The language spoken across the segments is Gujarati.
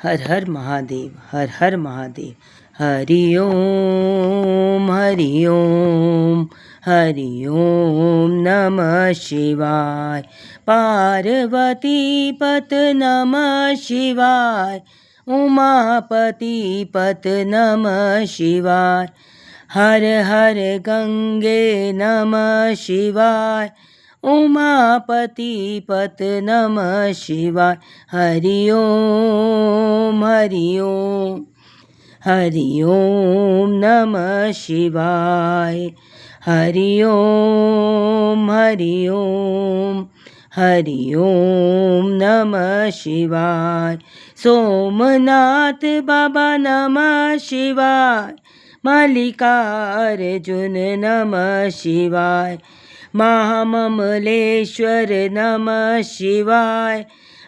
હર હર મહાદેવ, હર હર મહાદેવ. હરિ ઓમ, હરિ ઓમ, હરિ ઓમ નમઃ શિવાય. પાર્વતી પત નમઃ શિવાય. ઉમાપતિ પત નમઃ શિવાય. હર હર ગંગે નમઃ શિવાય. ઉમાપતિ પત નમઃ શિવાય. હરિ ઓમ, હરિ ઓમ, હરિ ઓમ નમઃ શિવાય. હરિ ઓમ, હરિ ઓમ, હરિ ઓમ નમઃ શિવાય. સોમનાથ બાબા નમઃ શિવાય. મલ્લિકાર્જુન નમઃ શિવાય. મહામમલેશ્વર નમઃ શિવાય.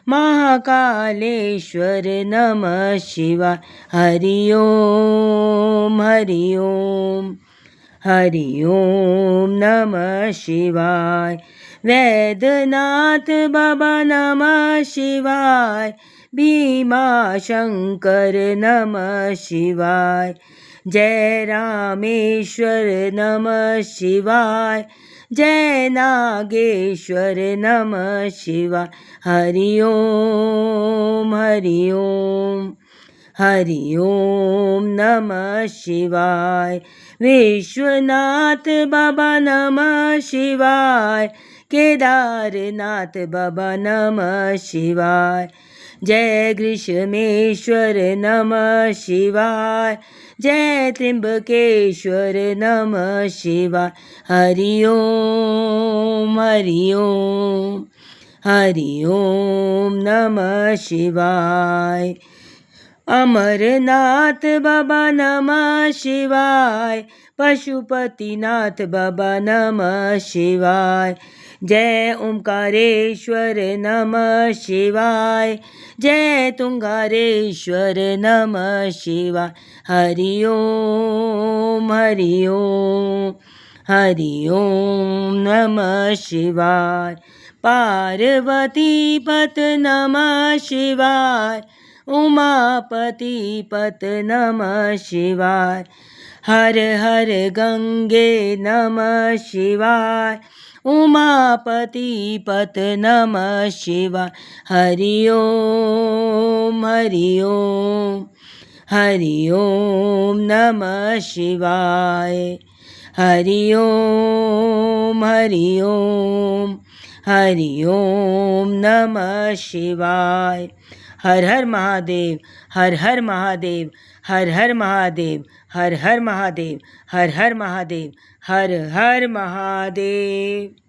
મહાકાલેશ્વર નમઃ શિવાય. હરિ ઓમ, હરિ ઓમ, હરિ ઓમ નમઃ શિવાય. વૈદ્યનાથ બાબા નમઃ શિવાય. ભીમાશંકર નમઃ શિવાય. જય રામેશ્વર નમઃ શિવાય. જય નાગેશ્વર નમઃ શિવાય. હરિ ઓમ, હરિ ઓમ, હરિ ઓમ નમઃ શિવાય. વિશ્વનાથ બાબા નમઃ શિવાય. કેદારનાથ બાબા નમઃ શિવાય. જય ગ્રીષ્મેશ્વર નમઃ શિવાય. જય ત્ર્યંબકેશ્વર નમઃ શિવાય. હરિ ઓમ, હરિ ઓમ, હરિ ઓમ નમઃ શિવાય. અમરનાથ બાબા નમઃ શિવાય. પશુપતિનાથ બાબા નમઃ શિવાય. જય ઓમકારેશ્વર નમઃ શિવાય. જય તુંગારેશ્વર નમઃ શિવાય. હરિ ઓમ, હરિ ઓમ, હરિ ઓમ નમઃ શિવાય. પાર્વતી પત નમઃ શિવાય. ઉમાપતિ પત નમઃ શિવાય. હર હર ગંગે નમઃ શિવાય. ઉમાપતિ પત નમઃ શિવાય. હરિ ઓમ, હરિ ઓમ, હરિ ઓમ નમઃ શિવાય. હરિ ઓમ, હરિ ઓમ, હરિ ઓમ નમઃ શિવાય. હર હર મહાદેવ, હર હર મહાદેવ, હર હર મહાદેવ, હર હર મહાદેવ, હર હર મહાદેવ, હર હર મહાદેવ.